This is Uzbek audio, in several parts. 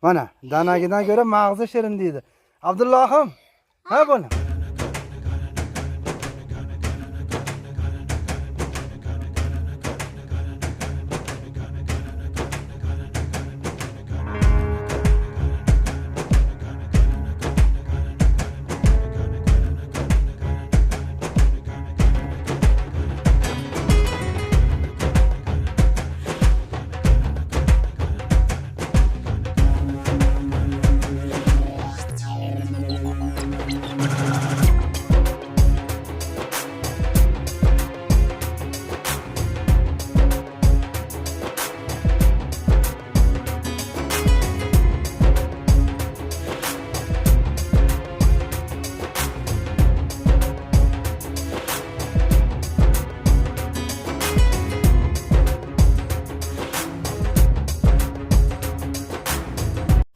Mana danagidan göre mağızı şirin deydi. Abdullah'ım. Ha bunu.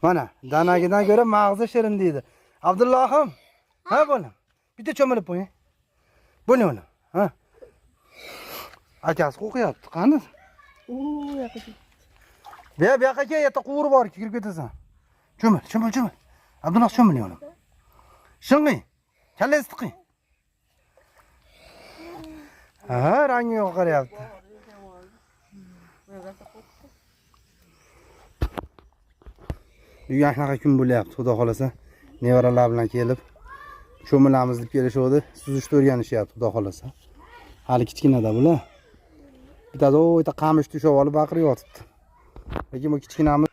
Mana danagidan göre mağızı şirin deydi. Abdullah'ım. Ha bunu. Bir de çömelip koyun. Bu ne onu? Ha? Akası kokuyaptı. Qani? Bu yoqqa kel, yerda quvur bor, kirib ketasan. Cho'mil. Abdullah cho'mil onu. Shing'i. Kallangiz tiqing. Ha, rangi yo'qaryapti. Bugun shunaqa kun bo'lyapti, xudo xolasa. Nevaralar bilan kelib cho'milamiz deb kelishdi. Suzishni o'rganishyapti, xudo xolasa. Hali kichkinada bular. Bittasi o'yda qamish tushib olib baqirib yotibdi. Lekin bu kichkinamiz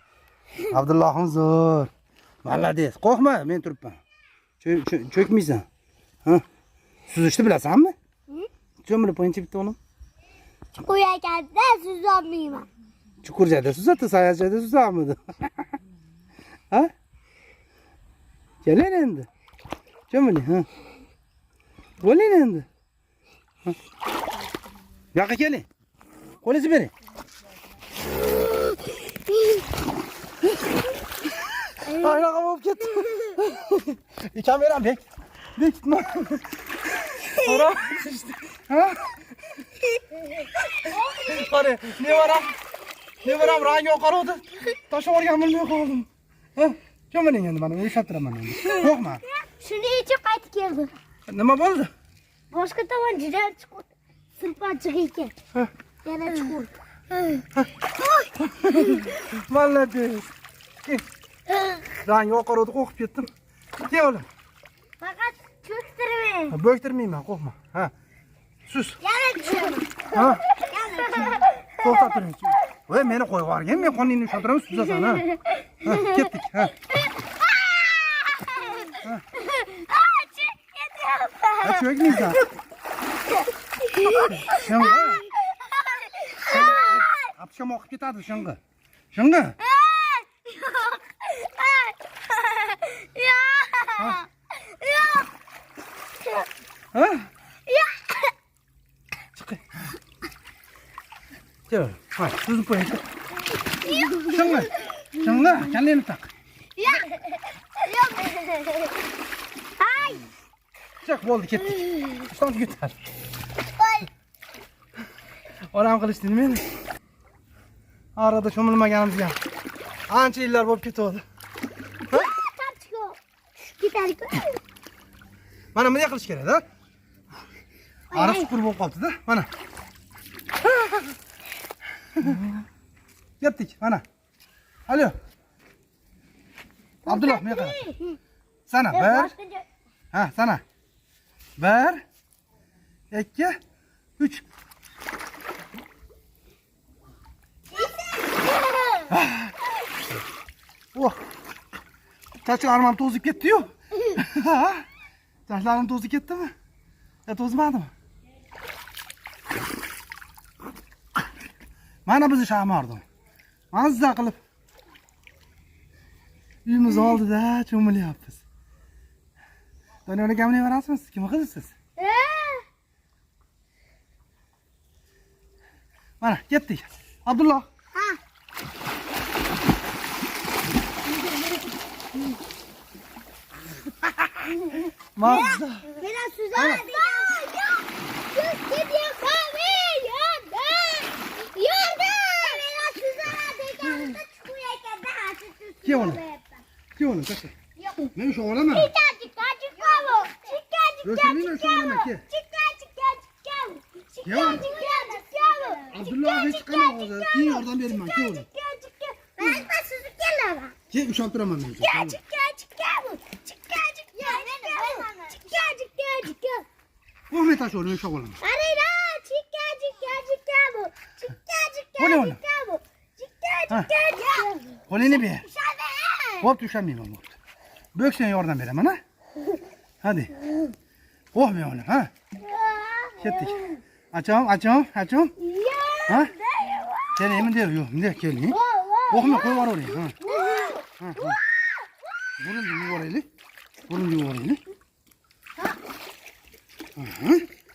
Abdullohim zo'r. Malades. Qo'rqma, men turibman. Cho'kmaysan. Ha? Suzishni bilasanmi? Cho'milib qo'yinchi bitta o'g'lim. Chuqurlarda suzolmayman. Chuqur joyda suzadi, sayaz joyda suzamidi? Ha? Keling endi. Cho'miling, ha. Bo'ling endi. Bu yoqqa keling. Qo'lingizni bering. Aynaqa bo'lib ketdi. Kameram bek tutma. Ora. Ha? Qani, nevaram rangi oqaruvdi. Tashib olgan bilmay qoldim. Ha? Cho'miling endi mana ushlab turaman endi. Qo'rqma. Shuning uchun qaytib keldim. Nima bo'ldi? Boshqa tomon juda chuqur. Sirpanchiq ekan. Yana chuqur. Malades. Rangi oqaruvdi, qo'rqib ketdim. Kel o'g'lim. Faqat cho'ktirmang. Bo'ktirmayman, qo'rqma. Ha. Sus. Yana tushim. Ha? To'xtab turing. Voy, meni qo'yib yuborgan, men qoningni ushlab suzasan, ha. Ha, ketdik, ha. Ha, cho'kmaysan. Shing'i. Apisham oqib ketadi shing'i. Shing'i. Ha? Chiqing. Kel, ha, suzib qo'ying. Shing'i. Kallangni taq. Ay! Chiq, bo'ldi, ketdik. Ishton tugatar. Onam qilishding meni. Arada cho'milmaganimizga ancha yillar bo'lib ketdi. Tartiko. Ketarku. Mana bunday qilish kerak-da. Ara chuqur bo'lib qoldi-da, mana. Ketdik, mana. Alo. Abdulloh, men qara. Sana 1. Ha, sana. 1 2 3. Oh. Sochlarim to'zib ketdi-yu. Sochlarim to'zib ketdimi? Ya to'zmadimi? Mana bizni shamardim. Mazza qilib uyimiz oldida cho'milyapmiz. Doniyorga gamni berasizmi? Kim qilasiz? Mana ketdik. Abdulloh. Ha. Mazza. Mena suzadi. Gel oğlum. Gel oğlum kaçma. Ben şu olamayım. Göstereyim şu olama ki. Abdullah hiç çıkamam o zaman. İyi oradan verin ben. Gel oğlum. Gel uşak duramam ben. Ahmet aç oğlum uşak olamam. O ne oğlum? O ne be? Hop düşemeyim ama. Böksen oradan verem ha. Hadi. Oh be oğlum ha. Gittik. Açalım. Ha? Geleyim mi diyor? Yok mi geleyim. Oh mu koy var oraya ha. Burun yuvaraylı.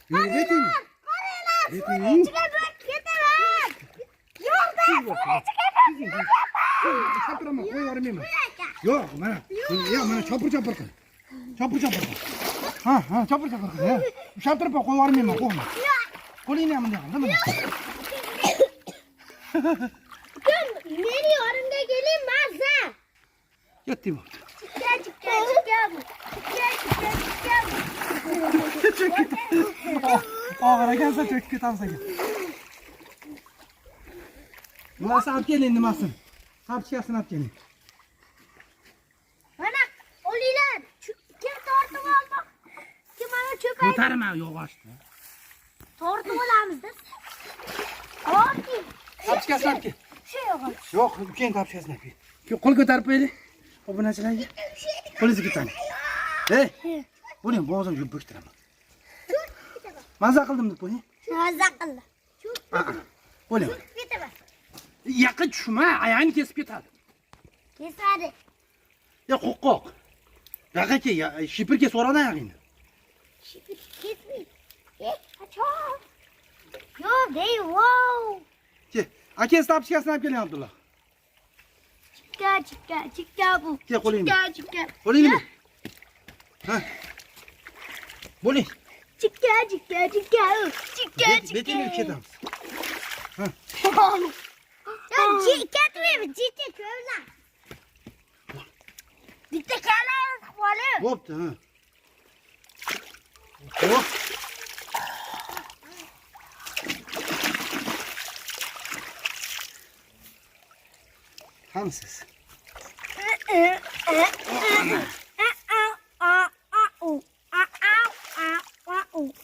Yürü getireyim. Getireyim. Çapırama koy var mı? Yok bana. Ya bana çapır. Çapır. Ha çapır. Ya. Çapır koy var mı? Koyma. Koyun ne yapayım değil mi? Nereye oraya geleyim ben. Yattı bu. Ağara gelse çökkü tamsa gel. Ulan sap gelin nimasın. Sap çıkasın at gelin. Bana oliler. Kim tortu oldu? Kim bana çöp ayı? Kurtarma yok açtı. Tortu olamızdır. Tortu. Sap çıkasın at gel. Şey yok. Yok ülkenin sap çıkasın at gel. Kol götürüp böyle. O buna çıkar gel. Polis iki tane. Hey. Bu ne? Boğazım gibi bıktır ama. Maza kıldım bu ne? Nazaklı. Bu ne? Bitti mi? Yakın şuma ayağını kesip yeter. Kes hadi. Ya kok. Yakın ki ya şipir kes orana yakın. Şipir kesmeyin. Açam. Yok değil. Wow. Gel. Akes sap çıkasın at gelin Abdullah. Çıkar bu. Gel kolayım. Çıkar. Kolayım mı? Ha. Bu ne? Çıkar. Betin bir kedam. Ya ketme mi? Ciddi köylü. Bitti kenar var. Hop da ha. Hop. Hamsız.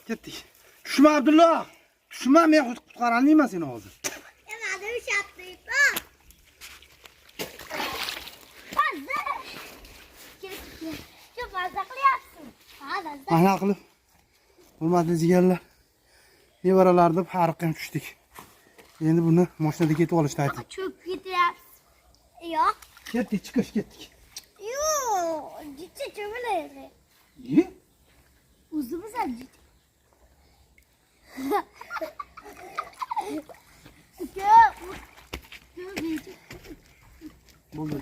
Gittik. Düşme Abdullah. Düşme ben kurtaranlayayım seni ağzı. Ya bir şey yaptım. Çok fazla yapsın. Ahlaklı. Hurmatli zigarlar. Nevaralarda harıkkan düştük. Endi buni mashinada ketib olishni ayting. Çöp gidiyoruz. Yok. Ketdik, chiqish ketdik. Yok. Ciddi çöpüyle. İyi. Uzun sen ciddi. Bo'ldi.